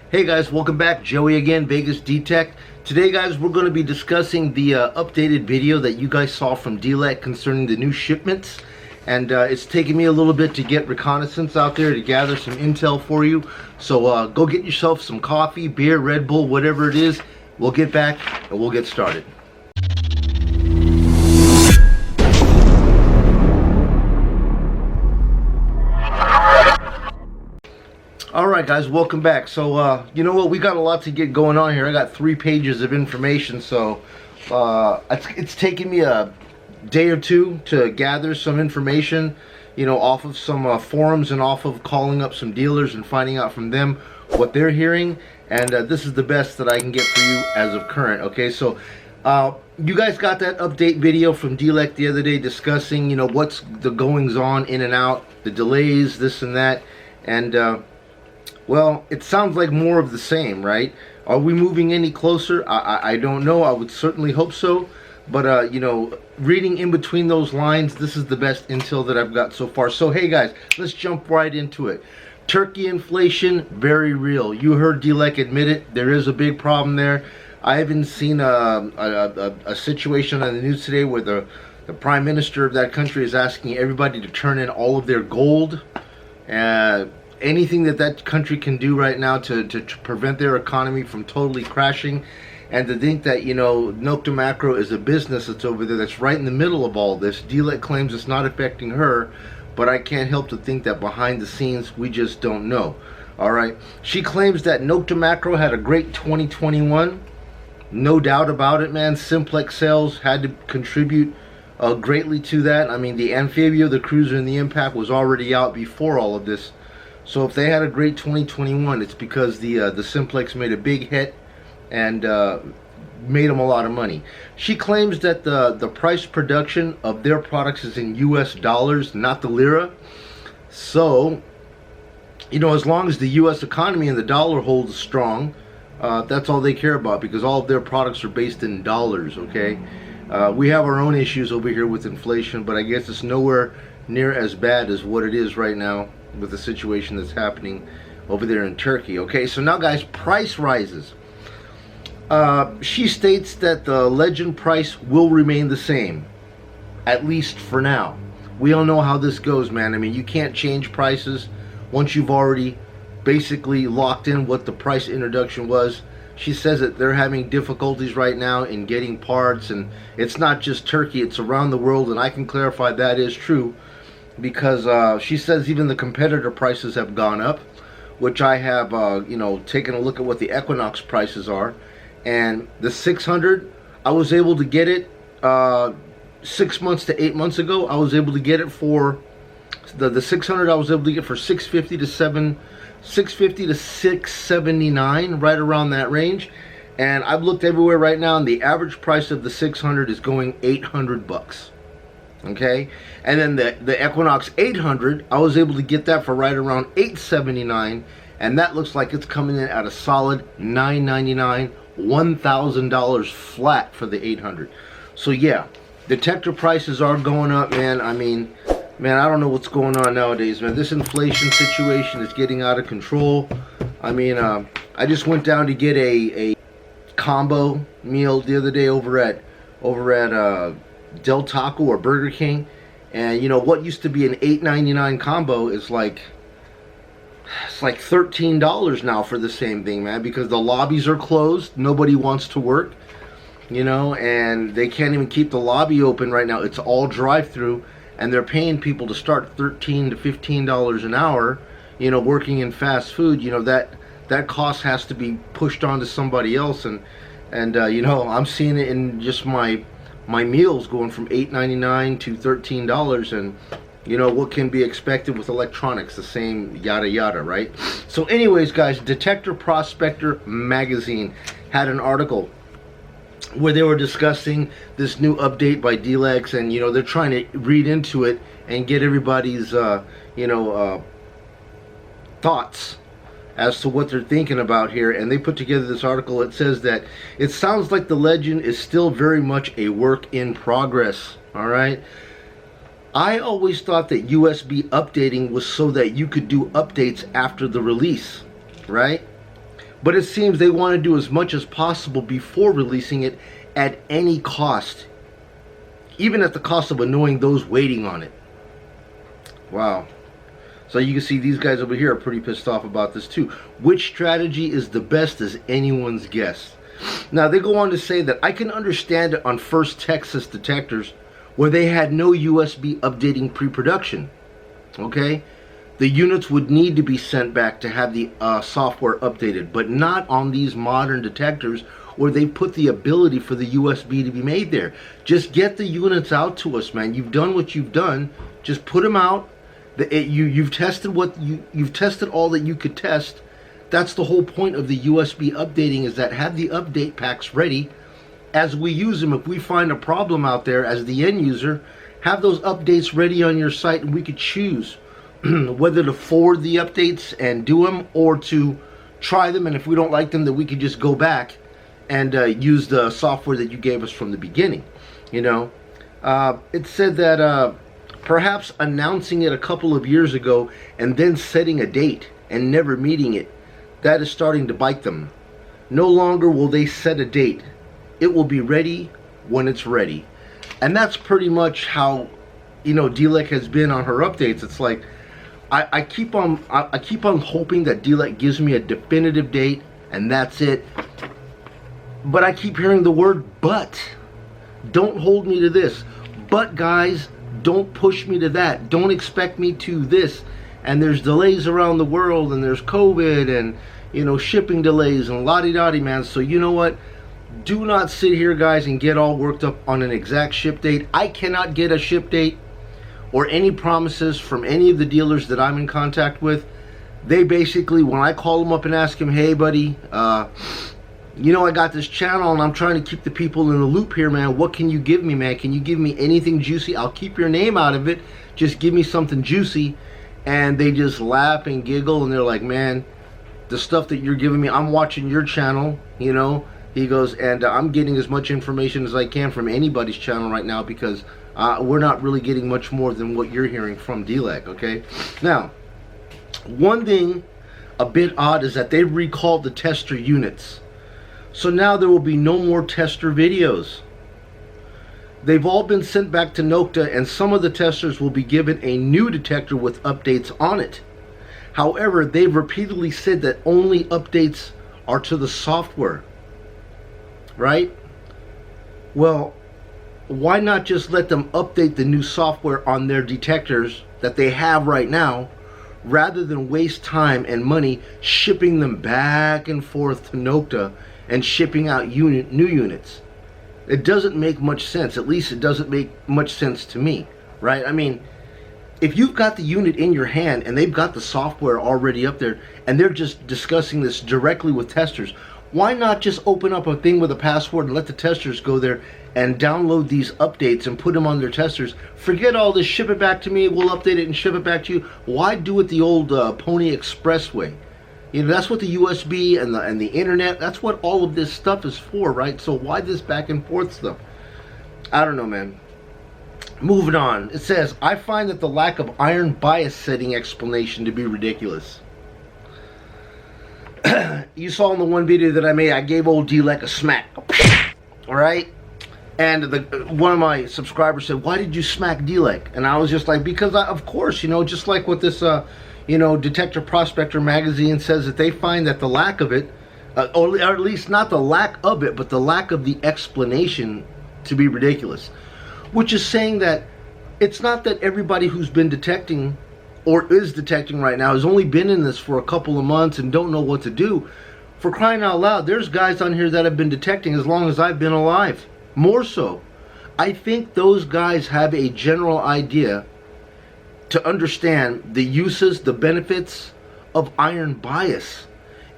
Hey guys, welcome back. Joey again, Vegas Detect. Today guys, we're going to be discussing the updated video that you guys saw from Dileks concerning the new shipments. And it's taken me a little bit to get reconnaissance out there to gather some intel for you. So go get yourself some coffee, beer, Red Bull, whatever it is. We'll get back and we'll get started. Alright guys, welcome back. So you know what, we got a lot to get going on here. I got 3 pages of information, so it's taken me a day or two to gather some information, you know, off of some forums and off of calling up some dealers and finding out from them what they're hearing. And this is the best that I can get for you as of current. Okay, so you guys got that update video from Dileks the other day discussing, you know, what's the goings on in and out, the delays, this and that. And well, it sounds like more of the same, right? Are we moving any closer? I don't know. I would certainly hope so. But, you know, reading in between those lines, this is the best intel that I've got so far. So, hey, guys, let's jump right into it. Turkey inflation, very real. You heard Dileks admit it. There is a big problem there. I haven't seen a situation on the news today where the prime minister of that country is asking everybody to turn in all of their gold. Anything that country can do right now to prevent their economy from totally crashing, and to think that, you know, Nokta Makro is a business that's over there that's right in the middle of all this. Dileks claims it's not affecting her, but I can't help to think that behind the scenes we just don't know. Alright, she claims that Nokta Makro had a great 2021. No doubt about it, man. Simplex sales had to contribute greatly to that. I mean, the Amphibia, the Cruiser, and the Impact was already out before all of this. So if they had a great 2021, it's because the Simplex made a big hit and made them a lot of money. She claims that the price production of their products is in US dollars, not the lira. So, you know, as long as the US economy and the dollar holds strong, that's all they care about, because all of their products are based in dollars, okay? We have our own issues over here with inflation, but I guess it's nowhere near as bad as what it is right now with the situation that's happening over there in Turkey. Okay, so now guys, price rises. She states that the Legend price will remain the same, at least for now. We all know how this goes, man. I mean, you can't change prices once you've already basically locked in what the price introduction was. She says that they're having difficulties right now in getting parts, and it's not just Turkey, it's around the world, and I can clarify that is true, because she says even the competitor prices have gone up, which I have, you know, taken a look at what the Equinox prices are. And the 600, I was able to get it 6 months to 8 months ago. I was able to get it for the 600. I was able to get for 650 to 679, right around that range. And I've looked everywhere right now, and the average price of the 600 is going 800 bucks. Okay, and then the Equinox 800, I was able to get that for right around $879, and that looks like it's coming in at a solid $999, $1,000 flat for the 800. So yeah, detector prices are going up, man. I mean, man, I don't know what's going on nowadays, man. This inflation situation is getting out of control. I mean, I just went down to get a combo meal the other day over at Del Taco or Burger King, and you know what used to be an $8.99 combo is like, it's like $13 now for the same thing, man, because the lobbies are closed. Nobody wants to work, you know, and they can't even keep the lobby open right now. It's all drive-through, and they're paying people to start $13 to $15 an hour, you know, working in fast food. You know, that cost has to be pushed onto somebody else, and you know, I'm seeing it in just my meals going from $8.99 to $13, and you know what can be expected with electronics, the same yada yada, right? So anyways guys, Detector Prospector magazine had an article where they were discussing this new update by Dileks, and you know, they're trying to read into it and get everybody's you know, thoughts as to what they're thinking about here. And they put together this article. It says that it sounds like the Legend is still very much a work in progress. All right, I always thought that USB updating was so that you could do updates after the release, right? But it seems they want to do as much as possible before releasing it at any cost, even at the cost of annoying those waiting on it. Wow. So you can see these guys over here are pretty pissed off about this too. Which strategy is the best is anyone's guess. Now they go on to say that I can understand it on first Texas detectors where they had no USB updating pre-production. Okay? The units would need to be sent back to have the software updated, but not on these modern detectors where they put the ability for the USB to be made there. Just get the units out to us, man. You've done what you've done. Just put them out. You've tested you've tested all that you could test. That's the whole point of the USB updating, is that have the update packs ready as we use them. If we find a problem out there as the end user, have those updates ready on your site, and we could choose whether to forward the updates and do them or to try them, and if we don't like them, then we could just go back and use the software that you gave us from the beginning. You know, it said that perhaps announcing it a couple of years ago and then setting a date and never meeting it, that is starting to bite them. No longer will they set a date. It will be ready when it's ready. And that's pretty much how, you know, Dileks has been on her updates. It's like I keep on hoping that Dileks gives me a definitive date and that's it. But I keep hearing the word but. Don't hold me to this. But guys, don't push me to that. Don't expect me to this. And there's delays around the world, and there's COVID, and, you know, shipping delays, and la-di-da-di, man. So you know what? Do not sit here, guys, and get all worked up on an exact ship date. I cannot get a ship date or any promises from any of the dealers that I'm in contact with. They basically, when I call them up and ask them, hey, buddy, you know, I got this channel and I'm trying to keep the people in the loop here, man. What can you give me, man? Can you give me anything juicy? I'll keep your name out of it. Just give me something juicy. And they just laugh and giggle, and they're like, man, the stuff that you're giving me, I'm watching your channel, you know. He goes, and I'm getting as much information as I can from anybody's channel right now, because we're not really getting much more than what you're hearing from Dileks, okay? Now, one thing a bit odd is that they recalled the tester units. So now there will be no more tester videos. They've all been sent back to Nokta, and some of the testers will be given a new detector with updates on it. However, they've repeatedly said that only updates are to the software. Right? Well, why not just let them update the new software on their detectors that they have right now, rather than waste time and money shipping them back and forth to Nokta and shipping out new units? It doesn't make much sense. At least it doesn't make much sense to me, right? I mean, if you've got the unit in your hand and they've got the software already up there and they're just discussing this directly with testers, why not just open up a thing with a password and let the testers go there and download these updates and put them on their testers? Forget all this, ship it back to me, we'll update it and ship it back to you. Why do it the old Pony Express way? You know, that's what the USB and the internet, that's what all of this stuff is for, right? So why this back and forth stuff? I don't know, man. Moving on. It says, I find that the lack of iron bias setting explanation to be ridiculous. You saw in the one video that I made, I gave old Dileks a smack. Alright? And one of my subscribers said, why did you smack Dileks? And I was just like, because of course, you know, just like what this you know, Detector Prospector magazine says, that they find that the lack of it, or at least not the lack of it, but the lack of the explanation to be ridiculous. Which is saying that it's not that everybody who's been detecting or is detecting right now has only been in this for a couple of months and don't know what to do. For crying out loud, there's guys on here that have been detecting as long as I've been alive. More so. I think those guys have a general idea to understand the uses, the benefits of iron bias.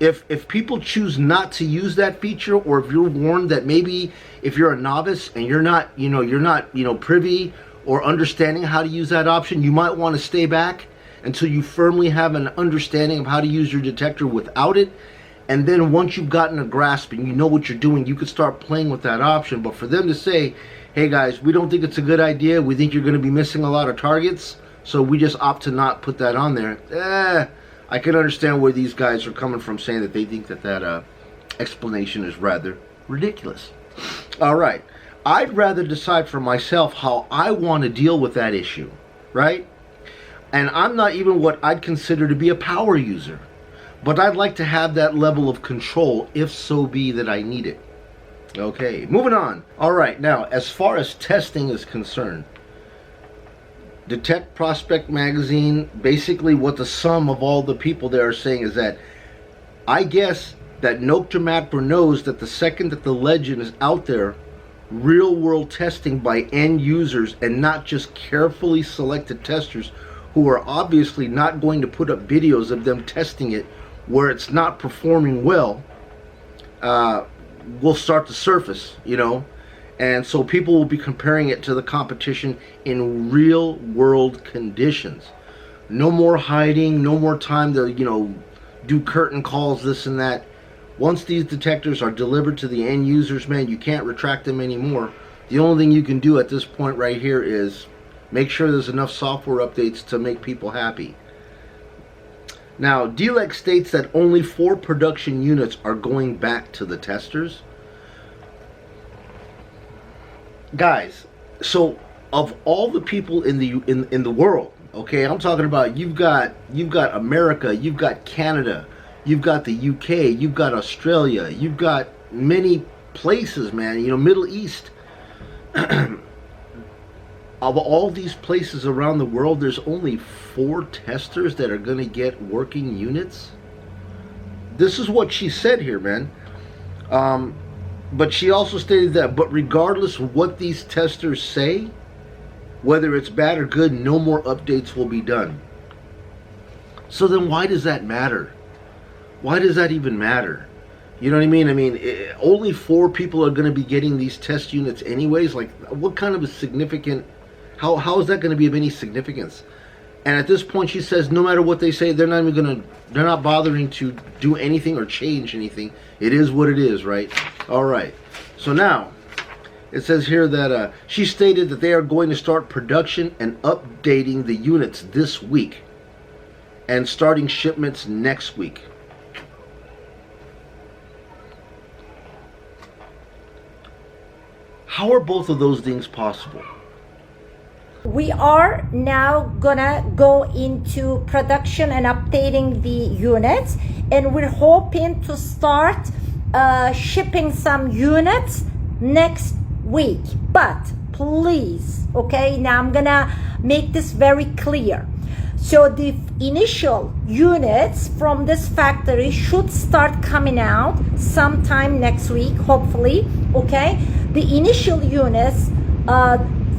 If people choose not to use that feature, or if you're warned that maybe if you're a novice and you're not privy or understanding how to use that option, you might want to stay back until you firmly have an understanding of how to use your detector without it. And then once you've gotten a grasp and you know what you're doing, you could start playing with that option. But for them to say, hey guys, we don't think it's a good idea, we think you're going to be missing a lot of targets, so we just opt to not put that on there. I can understand where these guys are coming from, saying that they think that that explanation is rather ridiculous. All right. I'd rather decide for myself how I want to deal with that issue, right? And I'm not even what I'd consider to be a power user, but I'd like to have that level of control if so be that I need it. Okay, moving on. All right, now, as far as testing is concerned, Detect Prospect Magazine, basically what the sum of all the people there are saying is that I guess that Nokta Makro knows that the second that the legend is out there, real world testing by end users and not just carefully selected testers who are obviously not going to put up videos of them testing it where it's not performing well, will start to surface, you know. And so people will be comparing it to the competition in real world conditions. No more hiding, no more time to, you know, do curtain calls, this and that. Once these detectors are delivered to the end users, man, you can't retract them anymore. The only thing you can do at this point right here is make sure there's enough software updates to make people happy. Now, Dileks states that only 4 production units are going back to the testers. Guys, so of all the people in the world, okay, I'm talking about you've got America, you've got Canada, you've got the UK, you've got Australia, you've got many places, man, you know, Middle East. Of all these places around the world, there's only 4 testers that are going to get working units. This is what she said here, man. But she also stated that, but regardless of what these testers say, whether it's bad or good, no more updates will be done. So then why does that matter? Why does that even matter? You know what I mean? I mean, only 4 people are going to be getting these test units anyways. Like, what kind of a significant... How is that going to be of any significance? And at this point, she says, no matter what they say, they're not bothering to do anything or change anything. It is what it is, right? All right. So now, it says here that she stated that they are going to start production and updating the units this week, and starting shipments next week. How are both of those things possible? We are now gonna go into production and updating the units, and we're hoping to start shipping some units next week. But please, okay, now I'm gonna make this very clear. So the initial units from this factory should start coming out sometime next week, hopefully, okay? The initial units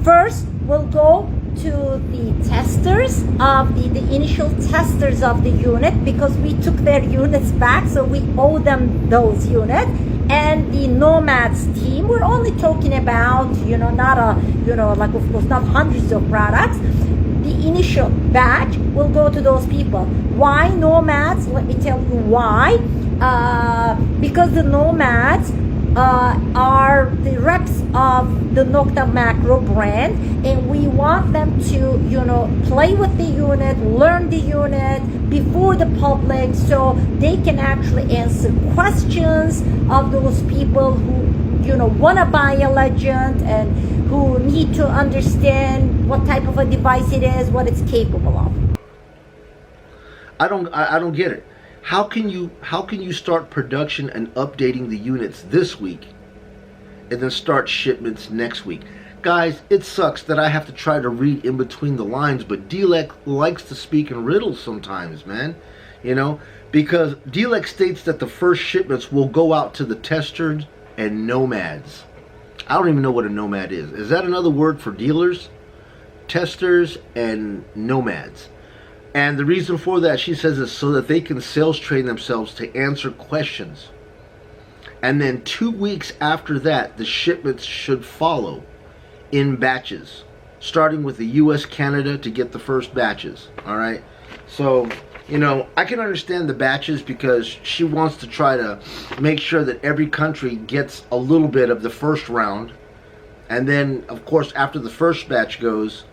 first will go to the testers of the initial testers of the unit, because we took their units back, so we owe them those units. And the Nomads team, we're only talking about, you know, not a, you know, like, of course, not hundreds of products. The initial batch will go to those people. Why Nomads? Let me tell you why. Because the Nomads are the reps of the Nokta Makro brand, and we want them to, you know, play with the unit, learn the unit before the public, so they can actually answer questions of those people who, you know, want to buy a Legend and who need to understand what type of a device it is, what it's capable of. I don't get it. How can you start production and updating the units this week and then start shipments next week? Guys, it sucks that I have to try to read in between the lines, but Dileks likes to speak in riddles sometimes, man. You know, because Dileks states that the first shipments will go out to the testers and nomads. I don't even know what a nomad is. Is that another word for dealers? Testers and nomads. And the reason for that, she says, is so that they can sales train themselves to answer questions. And then 2 weeks after that, the shipments should follow in batches, starting with the US, Canada to get the first batches. All right. So, you know, I can understand the batches because she wants to try to make sure that every country gets a little bit of the first round. And then, of course, after the first batch goes,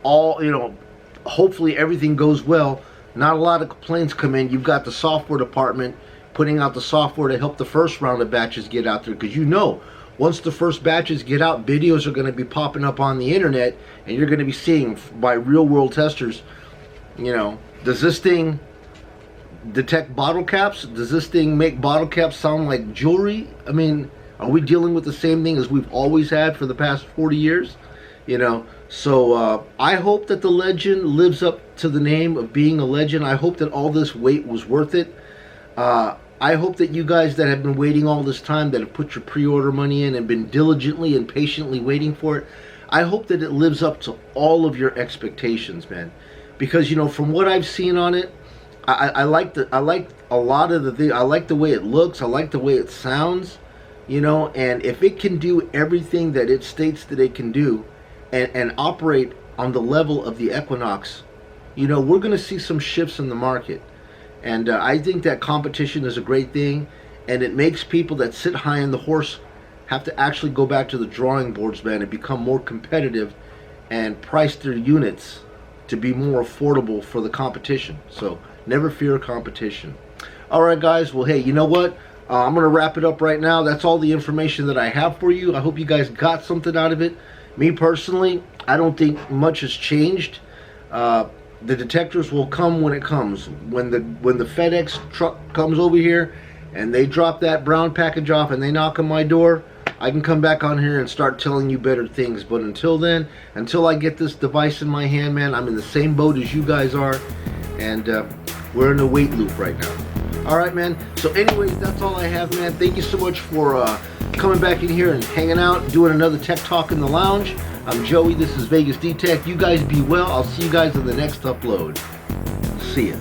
all, you know, hopefully everything goes well, not a lot of complaints come in. You've got the software department putting out the software to help the first round of batches get out there, because you know, once the first batches get out, videos are going to be popping up on the internet, and you're going to be seeing by real world testers, you know, does this thing detect bottle caps? Does this thing make bottle caps sound like jewelry? I mean, are we dealing with the same thing as we've always had for the past 40 years? You know, so I hope that the legend lives up to the name of being a legend. I hope that all this wait was worth it. I hope that you guys that have been waiting all this time, that have put your pre-order money in and been diligently and patiently waiting for it, I hope that it lives up to all of your expectations, man. Because, you know, from what I've seen on it, I like a lot of the thing. I like the way it looks. I like the way it sounds, you know. And if it can do everything that it states that it can do, and operate on the level of the Equinox, you know, we're going to see some shifts in the market. And I think that competition is a great thing, and it makes people that sit high in the horse have to actually go back to the drawing boards, man, and become more competitive and price their units to be more affordable for the competition. So never fear competition. All right, guys. Well, hey, you know what? I'm going to wrap it up right now. That's all the information that I have for you. I hope you guys got something out of it. Me personally, I don't think much has changed. The detectors will come when it comes. When the FedEx truck comes over here and they drop that brown package off and they knock on my door, I can come back on here and start telling you better things. But until then, until I get this device in my hand, man, I'm in the same boat as you guys are, and we're in a wait loop right now. All right, man. So anyways, that's all I have, man. Thank you so much for coming back in here and hanging out, doing another Tech Talk in the Lounge. I'm Joey. This is Vegas D-Tech. You guys be well. I'll see you guys in the next upload. See ya.